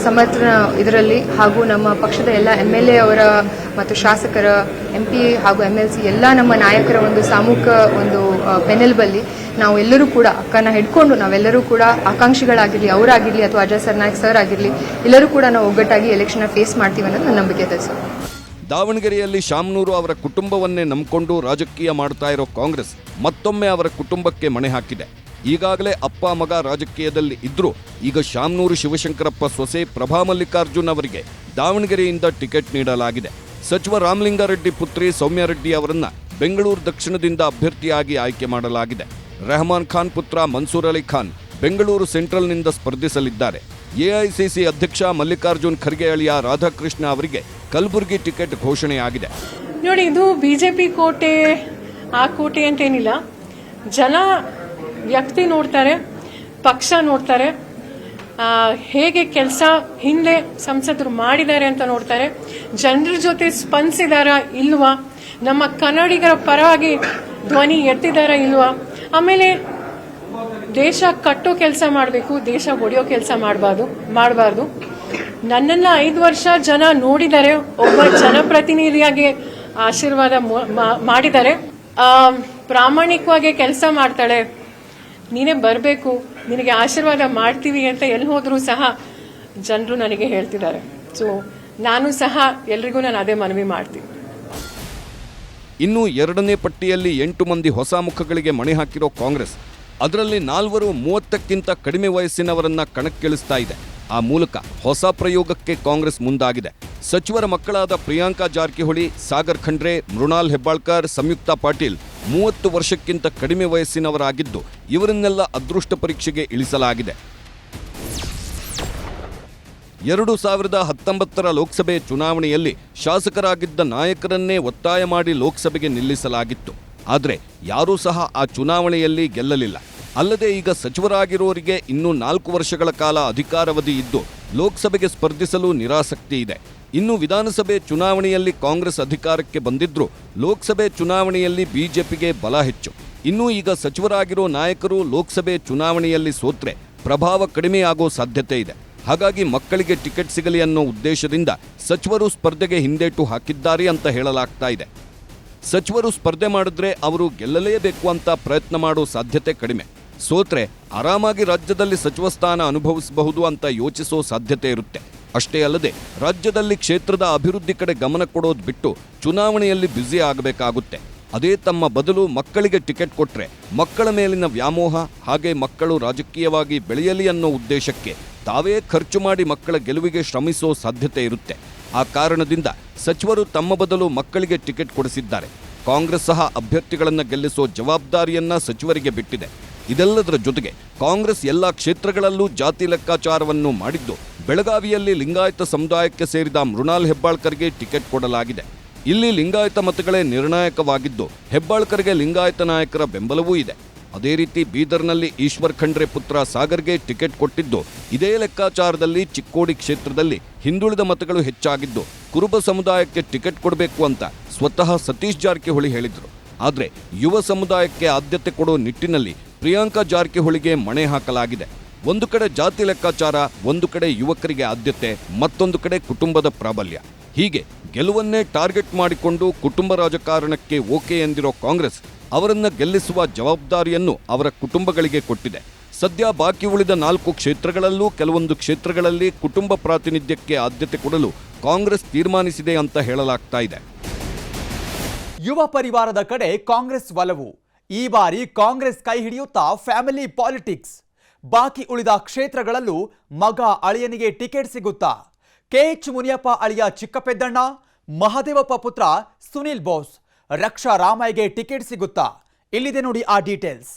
ಸಮರ್ಥನ ಇದರಲ್ಲಿ, ಹಾಗೂ ನಮ್ಮ ಪಕ್ಷದ ಎಲ್ಲ MLA ಅವರ ಮತ್ತು ಶಾಸಕರ, MP ಹಾಗೂ MLC ಎಲ್ಲ ನಮ್ಮ ನಾಯಕರ ಒಂದು ಸಾಮೂಹಿಕ ಒಂದು ಬೆನ್ನೆಲುಬಲ್ಲಿ ನಾವು ಎಲ್ಲರೂ ಕೂಡ ಅಕ್ಕನ ಹಿಡ್ಕೊಂಡು ನಾವೆಲ್ಲರೂ ಕೂಡ ಆಕಾಂಕ್ಷಿಗಳಾಗಿರಲಿ, ಅವರಾಗಿರಲಿ ಅಥವಾ ಅಜಯ್ ಸರ್ನಾಯಕ್ ಸರ್ ಆಗಿರಲಿ, ಎಲ್ಲರೂ ಕೂಡ ನಾವು ಒಗ್ಗಟ್ಟಾಗಿ ಎಲೆಕ್ಷನ್ ಫೇಸ್ ಮಾಡ್ತೀವಿ ಅನ್ನೋದು ನನ್ನ ನಂಬಿಕೆ ಇದೆ ಸರ್. ದಾವಣಗೆರೆಯಲ್ಲಿ ಶಾಮನೂರು ಅವರ ಕುಟುಂಬವನ್ನೇ ನಂಬಿಕೊಂಡು ರಾಜಕೀಯ ಮಾಡ್ತಾ ಇರೋ ಕಾಂಗ್ರೆಸ್ ಮತ್ತೊಮ್ಮೆ ಅವರ ಕುಟುಂಬಕ್ಕೆ ಮಣೆ ಹಾಕಿದೆ. ಈಗಾಗಲೇ ಅಪ್ಪ ಮಗ ರಾಜಕೀಯದಲ್ಲಿ ಇದ್ರೂ ಈಗ ಶಾಮನೂರು ಶಿವಶಂಕರಪ್ಪ ಸೊಸೆ ಪ್ರಭಾ ಮಲ್ಲಿಕಾರ್ಜುನ್ ಅವರಿಗೆ ದಾವಣಗೆರೆಯಿಂದ ಟಿಕೆಟ್ ನೀಡಲಾಗಿದೆ. ಸಚಿವ ರಾಮಲಿಂಗಾರೆಡ್ಡಿ ಪುತ್ರಿ ಸೌಮ್ಯ ರೆಡ್ಡಿ ಅವರನ್ನ ಬೆಂಗಳೂರು ದಕ್ಷಿಣದಿಂದ ಅಭ್ಯರ್ಥಿಯಾಗಿ ಆಯ್ಕೆ ಮಾಡಲಾಗಿದೆ. ರೆಹಮಾನ್ ಖಾನ್ ಪುತ್ರ ಮನ್ಸೂರ್ ಅಲಿ ಖಾನ್ ಬೆಂಗಳೂರು ಸೆಂಟ್ರಲ್ನಿಂದ ಸ್ಪರ್ಧಿಸಲಿದ್ದಾರೆ. ಎಐಸಿಸಿ ಅಧ್ಯಕ್ಷ ಮಲ್ಲಿಕಾರ್ಜುನ್ ಖರ್ಗೆ ಅಳಿಯ ರಾಧಾಕೃಷ್ಣ ಅವರಿಗೆ ಕಲಬುರಗಿ ಟಿಕೆಟ್ ಘೋಷಣೆಯಾಗಿದೆ. ನೋಡಿ, ಇದು ಬಿಜೆಪಿ ಕೋಟೆ ಆ ಕೋಟೆ ಅಂತೇನಿಲ್ಲ. ಜನ ವ್ಯಕ್ತಿ ನೋಡ್ತಾರೆ, ಪಕ್ಷ ನೋಡ್ತಾರೆ, ಹೇಗೆ ಕೆಲಸ ಹಿಂದೆ ಸಂಸದರು ಮಾಡಿದ್ದಾರೆ ಅಂತ ನೋಡ್ತಾರೆ, ಜನರ ಜೊತೆ ಸ್ಪಂದಿಸಿದಾರ ಇಲ್ವಾ, ನಮ್ಮ ಕನ್ನಡಿಗರ ಪರವಾಗಿ ಧ್ವನಿ ಎತ್ತಿದಾರ ಇಲ್ವಾ, ಆಮೇಲೆ ದೇಶ ಕಟ್ಟೋ ಕೆಲಸ ಮಾಡಬೇಕು, ದೇಶ ಒಡೆಯೋ ಕೆಲಸ ಮಾಡಬಾರ್ದು. ನನ್ನನ್ನ 5 ವರ್ಷ ಜನ ನೋಡಿದ್ದಾರೆ, ಒಬ್ಬ ಜನಪ್ರತಿನಿಧಿಯಾಗಿ ಆಶೀರ್ವಾದ ಮಾಡಿದ್ದಾರೆ. ಪ್ರಾಮಾಣಿಕವಾಗಿ ಕೆಲಸ ಮಾಡ್ತಾಳೆ, ನೀನೇ ಬರಬೇಕು, ನಿನಗೆ ಆಶೀರ್ವಾದ ಮಾಡ್ತೀವಿ ಅಂತ ಎಲ್ಲಿ ಹೋದ್ರೂ ಸಹ ಜನರು ನನಗೆ ಹೇಳ್ತಿದ್ದಾರೆ. ಸೊ ನಾನು ಸಹ ಎಲ್ರಿಗೂ ನಾನು ಅದೇ ಮನವಿ ಮಾಡ್ತೀನಿ. ಇನ್ನು 2ನೇ ಪಟ್ಟಿಯಲ್ಲಿ 8 ಮಂದಿ ಹೊಸ ಮುಖಗಳಿಗೆ ಮಣೆ ಹಾಕಿರೋ ಕಾಂಗ್ರೆಸ್ ಅದರಲ್ಲಿ 4 30ಕ್ಕಿಂತ ಕಡಿಮೆ ವಯಸ್ಸಿನವರನ್ನ ಕಣಕ್ಕಿಳಿಸ್ತಾ ಇದೆ. ಆ ಮೂಲಕ ಹೊಸ ಪ್ರಯೋಗಕ್ಕೆ ಕಾಂಗ್ರೆಸ್ ಮುಂದಾಗಿದೆ. ಸಚಿವರ ಮಕ್ಕಳಾದ ಪ್ರಿಯಾಂಕಾ ಜಾರಕಿಹೊಳಿ, ಸಾಗರ್ ಖಂಡ್ರೆ, ಮೃಣಾಲ್ ಹೆಬ್ಬಾಳ್ಕರ್, ಸಂಯುಕ್ತಾ ಪಾಟೀಲ್ 30 ವರ್ಷಕ್ಕಿಂತ ಕಡಿಮೆ ವಯಸ್ಸಿನವರಾಗಿದ್ದು ಇವರನ್ನೆಲ್ಲ ಅದೃಷ್ಟ ಪರೀಕ್ಷೆಗೆ ಇಳಿಸಲಾಗಿದೆ. 2019ರ ಲೋಕಸಭೆ ಚುನಾವಣೆಯಲ್ಲಿ ಶಾಸಕರಾಗಿದ್ದ ನಾಯಕರನ್ನೇ ಒತ್ತಾಯ ಮಾಡಿ ಲೋಕಸಭೆಗೆ ನಿಲ್ಲಿಸಲಾಗಿತ್ತು. ಆದರೆ ಯಾರೂ ಸಹ ಆ ಚುನಾವಣೆಯಲ್ಲಿ ಗೆಲ್ಲಲಿಲ್ಲ. ಅಲ್ಲದೆ ಈಗ ಸಚಿವರಾಗಿರೋರಿಗೆ ಇನ್ನೂ 4 ವರ್ಷಗಳ ಕಾಲ ಅಧಿಕಾರಾವಧಿ ಇದ್ದು ಲೋಕಸಭೆಗೆ ಸ್ಪರ್ಧಿಸಲು ನಿರಾಸಕ್ತಿ ಇದೆ. ಇನ್ನು ವಿಧಾನಸಭೆ ಚುನಾವಣೆಯಲ್ಲಿ ಕಾಂಗ್ರೆಸ್ ಅಧಿಕಾರಕ್ಕೆ ಬಂದಿದ್ರೂ ಲೋಕಸಭೆ ಚುನಾವಣೆಯಲ್ಲಿ ಬಿಜೆಪಿಗೆ ಬಲ ಹೆಚ್ಚು. ಇನ್ನು ಈಗ ಸಚಿವರಾಗಿರೋ ನಾಯಕರು ಲೋಕಸಭೆ ಚುನಾವಣೆಯಲ್ಲಿ ಸೋತ್ರೆ ಪ್ರಭಾವ ಕಡಿಮೆಯಾಗೋ ಸಾಧ್ಯತೆ ಇದೆ. ಹಾಗಾಗಿ ಮಕ್ಕಳಿಗೆ ಟಿಕೆಟ್ ಸಿಗಲಿ ಅನ್ನೋ ಉದ್ದೇಶದಿಂದ ಸಚಿವರು ಸ್ಪರ್ಧೆಗೆ ಹಿಂದೇಟು ಹಾಕಿದ್ದಾರೆ ಅಂತ ಹೇಳಲಾಗ್ತಾ ಇದೆ. ಸಚಿವರು ಸ್ಪರ್ಧೆ ಮಾಡಿದ್ರೆ ಅವರು ಗೆಲ್ಲಲೇಬೇಕು ಅಂತ ಪ್ರಯತ್ನ ಮಾಡೋ ಸಾಧ್ಯತೆ ಕಡಿಮೆ. ಸೋತ್ರೆ ಆರಾಮಾಗಿ ರಾಜ್ಯದಲ್ಲಿ ಸಚಿವ ಸ್ಥಾನ ಅನುಭವಿಸಬಹುದು ಅಂತ ಯೋಚಿಸೋ ಸಾಧ್ಯತೆ ಇರುತ್ತೆ. ಅಷ್ಟೇ ಅಲ್ಲದೆ ರಾಜ್ಯದಲ್ಲಿ ಕ್ಷೇತ್ರದ ಅಭಿವೃದ್ಧಿ ಕಡೆ ಗಮನ ಕೊಡೋದು ಬಿಟ್ಟು ಚುನಾವಣೆಯಲ್ಲಿ ಬ್ಯುಸಿ ಆಗಬೇಕಾಗುತ್ತೆ. ಅದೇ ತಮ್ಮ ಬದಲು ಮಕ್ಕಳಿಗೆ ಟಿಕೆಟ್ ಕೊಟ್ರೆ ಮಕ್ಕಳ ಮೇಲಿನ ವ್ಯಾಮೋಹ, ಹಾಗೆ ಮಕ್ಕಳು ರಾಜಕೀಯವಾಗಿ ಬೆಳೆಯಲಿ ಅನ್ನೋ ಉದ್ದೇಶಕ್ಕೆ ತಾವೇ ಖರ್ಚು ಮಾಡಿ ಮಕ್ಕಳ ಗೆಲುವಿಗೆ ಶ್ರಮಿಸೋ ಸಾಧ್ಯತೆ ಇರುತ್ತೆ. ಆ ಕಾರಣದಿಂದ ಸಚಿವರು ತಮ್ಮ ಬದಲು ಮಕ್ಕಳಿಗೆ ಟಿಕೆಟ್ ಕೊಡಿಸಿದ್ದಾರೆ. ಕಾಂಗ್ರೆಸ್ ಸಹ ಅಭ್ಯರ್ಥಿಗಳನ್ನು ಗೆಲ್ಲಿಸೋ ಜವಾಬ್ದಾರಿಯನ್ನ ಸಚಿವರಿಗೆ ಬಿಟ್ಟಿದೆ. ಇದೆಲ್ಲದರ ಜೊತೆಗೆ ಕಾಂಗ್ರೆಸ್ ಎಲ್ಲ ಕ್ಷೇತ್ರಗಳಲ್ಲೂ ಜಾತಿ ಲೆಕ್ಕಾಚಾರವನ್ನು ಮಾಡಿದ್ದು ಬೆಳಗಾವಿಯಲ್ಲಿ ಲಿಂಗಾಯತ ಸಮುದಾಯಕ್ಕೆ ಸೇರಿದ ಮೃಣಾಲ್ ಹೆಬ್ಬಾಳ್ಕರ್ಗೆ ಟಿಕೆಟ್ ಕೊಡಲಾಗಿದೆ. ಇಲ್ಲಿ ಲಿಂಗಾಯತ ಮತಗಳೇ ನಿರ್ಣಾಯಕವಾಗಿದ್ದು ಹೆಬ್ಬಾಳ್ಕರ್ಗೆ ಲಿಂಗಾಯತ ನಾಯಕರ ಬೆಂಬಲವೂ ಇದೆ. ಅದೇ ರೀತಿ ಬೀದರ್ನಲ್ಲಿ ಈಶ್ವರ್ ಖಂಡ್ರೆ ಪುತ್ರ ಸಾಗರ್ಗೆ ಟಿಕೆಟ್ ಕೊಟ್ಟಿದ್ದು ಇದೇ ಲೆಕ್ಕಾಚಾರದಲ್ಲಿ ಚಿಕ್ಕೋಡಿ ಕ್ಷೇತ್ರದಲ್ಲಿ ಹಿಂದುಳಿದ ಮತಗಳು ಹೆಚ್ಚಾಗಿದ್ದು ಕುರುಬ ಸಮುದಾಯಕ್ಕೆ ಟಿಕೆಟ್ ಕೊಡಬೇಕು ಅಂತ ಸ್ವತಃ ಸತೀಶ್ ಜಾರಕಿಹೊಳಿ ಹೇಳಿದರು. ಆದರೆ ಯುವ ಸಮುದಾಯಕ್ಕೆ ಆದ್ಯತೆ ಕೊಡೋ ನಿಟ್ಟಿನಲ್ಲಿ ಪ್ರಿಯಾಂಕಾ ಜಾರಕಿಹೊಳಿಗೆ ಮಣೆ ಹಾಕಲಾಗಿದೆ. ಒಂದು ಕಡೆ ಜಾತಿ ಲೆಕ್ಕಾಚಾರ, ಒಂದು ಕಡೆ ಯುವಕರಿಗೆ ಆದ್ಯತೆ, ಮತ್ತೊಂದು ಕಡೆ ಕುಟುಂಬದ ಪ್ರಾಬಲ್ಯ. ಹೀಗೆ ಗೆಲುವನ್ನೇ ಟಾರ್ಗೆಟ್ ಮಾಡಿಕೊಂಡು ಕುಟುಂಬ ರಾಜಕಾರಣಕ್ಕೆ ಓಕೆ ಎಂದಿರೋ ಕಾಂಗ್ರೆಸ್ ಅವರನ್ನು ಗೆಲ್ಲಿಸುವ ಜವಾಬ್ದಾರಿಯನ್ನು ಅವರ ಕುಟುಂಬಗಳಿಗೆ ಕೊಟ್ಟಿದೆ. ಸದ್ಯ ಬಾಕಿ ಉಳಿದ 4 ಕ್ಷೇತ್ರಗಳಲ್ಲೂ ಕೆಲವೊಂದು ಕ್ಷೇತ್ರಗಳಲ್ಲಿ ಕುಟುಂಬ ಪ್ರಾತಿನಿಧ್ಯಕ್ಕೆ ಆದ್ಯತೆ ಕೊಡಲು ಕಾಂಗ್ರೆಸ್ ತೀರ್ಮಾನಿಸಿದೆ ಅಂತ ಹೇಳಲಾಗ್ತಾ ಇದೆ. ಯುವ ಪರಿವಾರದ ಕಡೆ ಕಾಂಗ್ರೆಸ್ ಒಲವು. ಈ ಬಾರಿ ಕಾಂಗ್ರೆಸ್ ಕೈ ಹಿಡಿಯುತ್ತಾ ಫ್ಯಾಮಿಲಿ ಪಾಲಿಟಿಕ್ಸ್. ಬಾಕಿ ಉಳಿದ ಕ್ಷೇತ್ರಗಳಲ್ಲೂ ಮಗ ಅಳಿಯನಿಗೆ ಟಿಕೆಟ್ ಸಿಗುತ್ತಾ? ಕೆಎಚ್ ಮುನಿಯಪ್ಪ ಅಳಿಯ ಚಿಕ್ಕಪೆದ್ದಣ್ಣ, ಮಹದೇವಪ್ಪ ಪುತ್ರ ಸುನಿಲ್ ಬೋಸ್, ರಕ್ಷಾ ರಾಮಯ್ಯಗೆ ಟಿಕೆಟ್ ಸಿಗುತ್ತಾ? ಇಲ್ಲಿದೆ ನೋಡಿ ಆ ಡೀಟೇಲ್ಸ್.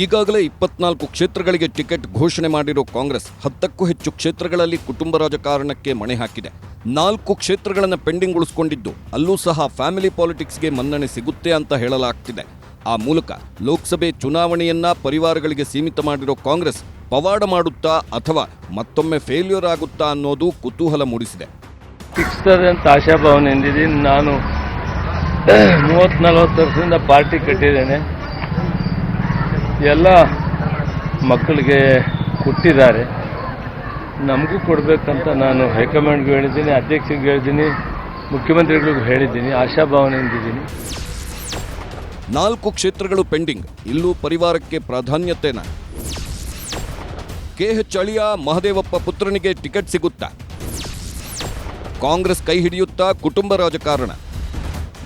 ಈಗಾಗಲೇ 24 ಕ್ಷೇತ್ರಗಳಿಗೆ ಟಿಕೆಟ್ ಘೋಷಣೆ ಮಾಡಿರೋ ಕಾಂಗ್ರೆಸ್ 10ಕ್ಕೂ ಹೆಚ್ಚು ಕ್ಷೇತ್ರಗಳಲ್ಲಿ ಕುಟುಂಬ ರಾಜಕಾರಣಕ್ಕೆ ಮಣೆ ಹಾಕಿದೆ. 4 ಕ್ಷೇತ್ರಗಳನ್ನು ಪೆಂಡಿಂಗ್ ಉಳಿಸಿಕೊಂಡಿದ್ದು ಅಲ್ಲೂ ಸಹ ಫ್ಯಾಮಿಲಿ ಪಾಲಿಟಿಕ್ಸ್ಗೆ ಮನ್ನಣೆ ಸಿಗುತ್ತೆ ಅಂತ ಹೇಳಲಾಗ್ತಿದೆ. ಆ ಮೂಲಕ ಲೋಕಸಭೆ ಚುನಾವಣೆಯನ್ನ ಪರಿವಾರಗಳಿಗೆ ಸೀಮಿತ ಮಾಡಿರೋ ಕಾಂಗ್ರೆಸ್ ಪವಾಡ ಮಾಡುತ್ತಾ ಅಥವಾ ಮತ್ತೊಮ್ಮೆ ಫೇಲ್ಯೂರ್ ಆಗುತ್ತಾ ಅನ್ನೋದು ಕುತೂಹಲ ಮೂಡಿಸಿದೆ. ಸಿಗ್ತದೆ ಅಂತ ಆಶಾಭಾವನೆ ಹೊಂದಿದ್ದೀನಿ. ನಾನು 30-40 ವರ್ಷದಿಂದ ಪಾರ್ಟಿ ಕಟ್ಟಿದ್ದೇನೆ. ಎಲ್ಲ ಮಕ್ಕಳಿಗೆ ಕೊಟ್ಟಿದ್ದಾರೆ, ನಮಗೂ ಕೊಡಬೇಕಂತ ನಾನು ಹೈಕಮಾಂಡ್ಗೂ ಹೇಳಿದ್ದೀನಿ, ಅಧ್ಯಕ್ಷರಿಗೆ ಹೇಳಿದ್ದೀನಿ, ಮುಖ್ಯಮಂತ್ರಿಗಳಿಗೂ ಹೇಳಿದ್ದೀನಿ. ಆಶಾಭಾವನೆ ಹೊಂದಿದ್ದೀನಿ. 4 ಕ್ಷೇತ್ರಗಳು ಪೆಂಡಿಂಗ್. ಇಲ್ಲೂ ಪರಿವಾರಕ್ಕೆ ಪ್ರಾಧಾನ್ಯತೆನ. ಕೆಎಚ್ ಅಳಿಯ ಮಹದೇವಪ್ಪ ಪುತ್ರನಿಗೆ ಟಿಕೆಟ್ ಸಿಗುತ್ತಾ? ಕಾಂಗ್ರೆಸ್ ಕೈ ಹಿಡಿಯುತ್ತಾ ಕುಟುಂಬ ರಾಜಕಾರಣ?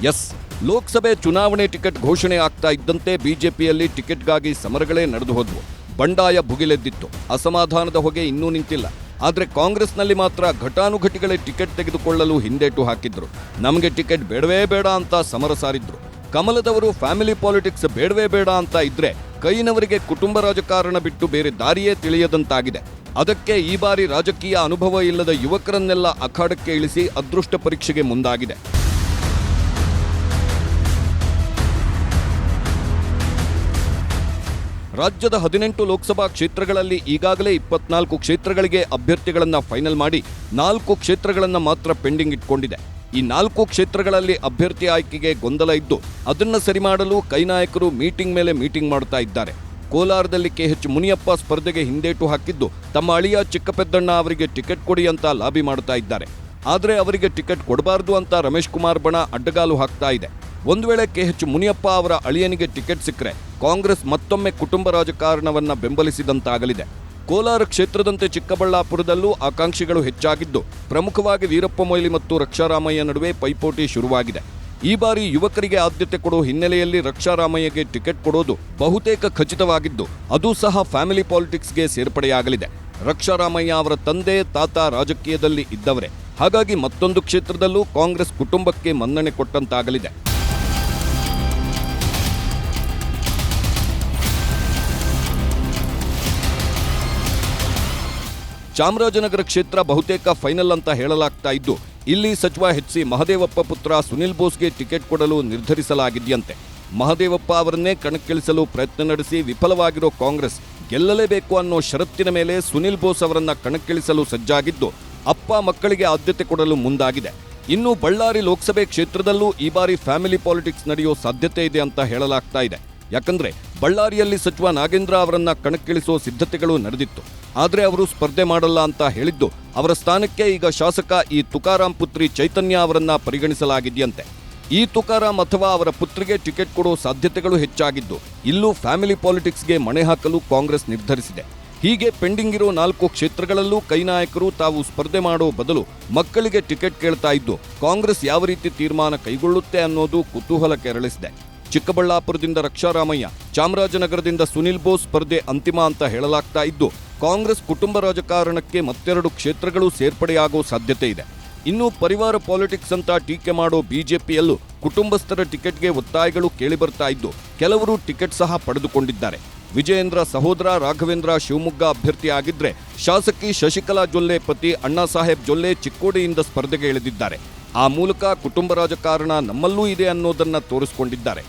ಎಸ್, ಲೋಕಸಭೆ ಚುನಾವಣೆ ಟಿಕೆಟ್ ಘೋಷಣೆ ಆಗ್ತಾ ಇದ್ದಂತೆ ಬಿಜೆಪಿಯಲ್ಲಿ ಟಿಕೆಟ್ಗಾಗಿ ಸಮರಗಳೇ ನಡೆದು ಹೋದ್ವು. ಬಂಡಾಯ ಭುಗಿಲೆದ್ದಿತ್ತು. ಅಸಮಾಧಾನದ ಹೊಗೆ ಇನ್ನೂ ನಿಂತಿಲ್ಲ. ಆದರೆ ಕಾಂಗ್ರೆಸ್ನಲ್ಲಿ ಮಾತ್ರ ಘಟಾನುಘಟಿಗಳೇ ಟಿಕೆಟ್ ತೆಗೆದುಕೊಳ್ಳಲು ಹಿಂದೇಟು ಹಾಕಿದ್ರು. ನಮಗೆ ಟಿಕೆಟ್ ಬೇಡವೇ ಬೇಡ ಅಂತ ಸಮರ ಸಾರಿದ್ರು. ಕಮಲದವರು ಫ್ಯಾಮಿಲಿ ಪಾಲಿಟಿಕ್ಸ್ ಬೇಡವೇ ಬೇಡ ಅಂತ ಇದ್ರೆ ಕೈನವರಿಗೆ ಕುಟುಂಬ ರಾಜಕಾರಣ ಬಿಟ್ಟು ಬೇರೆ ದಾರಿಯೇ ತಿಳಿಯದಂತಾಗಿದೆ. ಅದಕ್ಕೆ ಈ ಬಾರಿ ರಾಜಕೀಯ ಅನುಭವ ಇಲ್ಲದ ಯುವಕರನ್ನೆಲ್ಲ ಅಖಾಡಕ್ಕೆ ಇಳಿಸಿ ಅದೃಷ್ಟ ಪರೀಕ್ಷೆಗೆ ಮುಂದಾಗಿದೆ. ರಾಜ್ಯದ 18 ಲೋಕಸಭಾ ಕ್ಷೇತ್ರಗಳಲ್ಲಿ ಈಗಾಗಲೇ 24 ಕ್ಷೇತ್ರಗಳಿಗೆ ಅಭ್ಯರ್ಥಿಗಳನ್ನು ಫೈನಲ್ ಮಾಡಿ 4 ಕ್ಷೇತ್ರಗಳನ್ನು ಮಾತ್ರ ಪೆಂಡಿಂಗ್ ಇಟ್ಕೊಂಡಿದೆ. ಈ 4 ಕ್ಷೇತ್ರಗಳಲ್ಲಿ ಅಭ್ಯರ್ಥಿ ಆಯ್ಕೆಗೆ ಗೊಂದಲ ಇದ್ದು ಅದನ್ನು ಸರಿ ಮಾಡಲು ಕೈನಾಯಕರು ಮೀಟಿಂಗ್ ಮೇಲೆ ಮೀಟಿಂಗ್ ಮಾಡ್ತಾ ಇದ್ದಾರೆ. ಕೋಲಾರದಲ್ಲಿ ಕೆಎಚ್ ಮುನಿಯಪ್ಪ ಸ್ಪರ್ಧೆಗೆ ಹಿಂದೇಟು ಹಾಕಿದ್ದು ತಮ್ಮ ಅಳಿಯ ಚಿಕ್ಕಪೆದ್ದಣ್ಣ ಅವರಿಗೆ ಟಿಕೆಟ್ ಕೊಡಿ ಅಂತ ಲಾಬಿ ಮಾಡ್ತಾ ಇದ್ದಾರೆ. ಆದರೆ ಅವರಿಗೆ ಟಿಕೆಟ್ ಕೊಡಬಾರದು ಅಂತ ರಮೇಶ್ ಕುಮಾರ್ ಬಣ ಅಡ್ಡಗಾಲು ಹಾಕ್ತಾ ಇದೆ. ಒಂದು ವೇಳೆ ಕೆಎಚ್ ಮುನಿಯಪ್ಪ ಅವರ ಅಳಿಯನಿಗೆ ಟಿಕೆಟ್ ಸಿಕ್ಕರೆ ಕಾಂಗ್ರೆಸ್ ಮತ್ತೊಮ್ಮೆ ಕುಟುಂಬ ರಾಜಕಾರಣವನ್ನ ಬೆಂಬಲಿಸಿದಂತಾಗಲಿದೆ. ಕೋಲಾರ ಕ್ಷೇತ್ರದಂತೆ ಚಿಕ್ಕಬಳ್ಳಾಪುರದಲ್ಲೂ ಆಕಾಂಕ್ಷಿಗಳು ಹೆಚ್ಚಾಗಿದ್ದು ಪ್ರಮುಖವಾಗಿ ವೀರಪ್ಪ ಮೊಯ್ಲಿ ಮತ್ತು ರಕ್ಷಾರಾಮಯ್ಯ ನಡುವೆ ಪೈಪೋಟಿ ಶುರುವಾಗಿದೆ. ಈ ಬಾರಿ ಯುವಕರಿಗೆ ಆದ್ಯತೆ ಕೊಡೋ ಹಿನ್ನೆಲೆಯಲ್ಲಿ ರಕ್ಷಾರಾಮಯ್ಯಗೆ ಟಿಕೆಟ್ ಕೊಡೋದು ಬಹುತೇಕ ಖಚಿತವಾಗಿದ್ದು ಅದು ಸಹ ಫ್ಯಾಮಿಲಿ ಪಾಲಿಟಿಕ್ಸ್ಗೆ ಸೇರ್ಪಡೆಯಾಗಲಿದೆ. ರಕ್ಷಾರಾಮಯ್ಯ ಅವರ ತಂದೆ ತಾತ ರಾಜಕೀಯದಲ್ಲಿ ಇದ್ದವರೇ. ಹಾಗಾಗಿ ಮತ್ತೊಂದು ಕ್ಷೇತ್ರದಲ್ಲೂ ಕಾಂಗ್ರೆಸ್ ಕುಟುಂಬಕ್ಕೆ ಮನ್ನಣೆ ಕೊಟ್ಟಂತಾಗಲಿದೆ. ಚಾಮರಾಜನಗರ ಕ್ಷೇತ್ರ ಬಹುತೇಕ ಫೈನಲ್ ಅಂತ ಹೇಳಲಾಗ್ತಾ ಇದ್ದು ಇಲ್ಲಿ ಸಚಿವ ಎಚ್.ಸಿ. ಮಹದೇವಪ್ಪ ಪುತ್ರ ಸುನಿಲ್ ಬೋಸ್ಗೆ ಟಿಕೆಟ್ ಕೊಡಲು ನಿರ್ಧರಿಸಲಾಗಿದೆಯಂತೆ. ಮಹದೇವಪ್ಪ ಅವರನ್ನೇ ಕಣಕ್ಕಿಳಿಸಲು ಪ್ರಯತ್ನ ನಡೆಸಿ ವಿಫಲವಾಗಿರೋ ಕಾಂಗ್ರೆಸ್ ಗೆಲ್ಲಲೇಬೇಕು ಅನ್ನೋ ಷರತ್ತಿನ ಮೇಲೆ ಸುನಿಲ್ ಬೋಸ್ ಅವರನ್ನ ಕಣಕ್ಕಿಳಿಸಲು ಸಜ್ಜಾಗಿದ್ದು ಅಪ್ಪ ಮಕ್ಕಳಿಗೆ ಆದ್ಯತೆ ಕೊಡಲು ಮುಂದಾಗಿದೆ. ಇನ್ನು ಬಳ್ಳಾರಿ ಲೋಕಸಭೆ ಕ್ಷೇತ್ರದಲ್ಲೂ ಈ ಬಾರಿ ಫ್ಯಾಮಿಲಿ ಪಾಲಿಟಿಕ್ಸ್ ನಡೆಯೋ ಸಾಧ್ಯತೆ ಇದೆ ಅಂತ ಹೇಳಲಾಗ್ತಾ ಇದೆ. ಯಾಕಂದ್ರೆ ಬಳ್ಳಾರಿಯಲ್ಲಿ ಸಚಿವ ನಾಗೇಂದ್ರ ಅವರನ್ನ ಕಣಕ್ಕಿಳಿಸೋ ಸಿದ್ಧತೆಗಳು ನಡೆದಿತ್ತು. ಆದರೆ ಅವರು ಸ್ಪರ್ಧೆ ಮಾಡಲ್ಲ ಅಂತ ಹೇಳಿದ್ದು ಅವರ ಸ್ಥಾನಕ್ಕೆ ಈಗ ಶಾಸಕ ಈ ತುಕಾರಾಂ ಪುತ್ರಿ ಚೈತನ್ಯ ಅವರನ್ನ ಪರಿಗಣಿಸಲಾಗಿದೆಯಂತೆ. ಈ ತುಕಾರಾಂ ಅಥವಾ ಅವರ ಪುತ್ರಿಗೆ ಟಿಕೆಟ್ ಕೊಡೋ ಸಾಧ್ಯತೆಗಳು ಹೆಚ್ಚಾಗಿದ್ದು ಇಲ್ಲೂ ಫ್ಯಾಮಿಲಿ ಪಾಲಿಟಿಕ್ಸ್ಗೆ ಮಣೆ ಹಾಕಲು ಕಾಂಗ್ರೆಸ್ ನಿರ್ಧರಿಸಿದೆ. ಹೀಗೆ ಪೆಂಡಿಂಗ್ ಇರೋ 4 ಕ್ಷೇತ್ರಗಳಲ್ಲೂ ಕೈನಾಯಕರು ತಾವು ಸ್ಪರ್ಧೆ ಮಾಡೋ ಬದಲು ಮಕ್ಕಳಿಗೆ ಟಿಕೆಟ್ ಕೇಳ್ತಾ ಇದ್ದು ಕಾಂಗ್ರೆಸ್ ಯಾವ ರೀತಿ ತೀರ್ಮಾನ ಕೈಗೊಳ್ಳುತ್ತೆ ಅನ್ನೋದು ಕುತೂಹಲ ಕೆರಳಿಸಿದೆ. ಚಿಕ್ಕಬಳ್ಳಾಪುರದಿಂದ ರಕ್ಷಾರಾಮಯ್ಯ, ಚಾಮರಾಜನಗರದಿಂದ ಸುನಿಲ್ ಬೋಸ್ ಸ್ಪರ್ಧೆ ಅಂತಿಮ ಅಂತ ಹೇಳಲಾಗ್ತಾ ಇದ್ದು ಕಾಂಗ್ರೆಸ್ ಕುಟುಂಬ ರಾಜಕಾರಣಕ್ಕೆ ಮತ್ತೆರಡು ಕ್ಷೇತ್ರಗಳು ಸೇರ್ಪಡೆಯಾಗೋ ಸಾಧ್ಯತೆ ಇದೆ. ಇನ್ನು ಪರಿವಾರ ಪಾಲಿಟಿಕ್ಸ್ ಅಂತ ಟೀಕೆ ಮಾಡೋ ಬಿಜೆಪಿಯಲ್ಲೂ ಕುಟುಂಬಸ್ಥರ ಟಿಕೆಟ್ಗೆ ಒತ್ತಾಯಗಳು ಕೇಳಿಬರ್ತಾ ಇದ್ದು ಕೆಲವರು ಟಿಕೆಟ್ ಸಹ ಪಡೆದುಕೊಂಡಿದ್ದಾರೆ. ವಿಜಯೇಂದ್ರ ಸಹೋದರ ರಾಘವೇಂದ್ರ ಶಿವಮೊಗ್ಗ ಅಭ್ಯರ್ಥಿ ಆಗಿದ್ರೆ ಶಾಸಕಿ ಶಶಿಕಲಾ ಜೊಲ್ಲೆ ಪತಿ ಅಣ್ಣಾಸಾಹೇಬ್ ಜೊಲ್ಲೆ ಚಿಕ್ಕೋಡಿಯಿಂದ ಸ್ಪರ್ಧೆಗೆ ಇಳಿದಿದ್ದಾರೆ. ಆ ಮೂಲಕ ಕುಟುಂಬ ರಾಜಕಾರಣ ನಮ್ಮಲ್ಲೂ ಇದೆ ಅನ್ನೋದನ್ನ ತೋರಿಸಿಕೊಂಡಿದ್ದಾರೆ.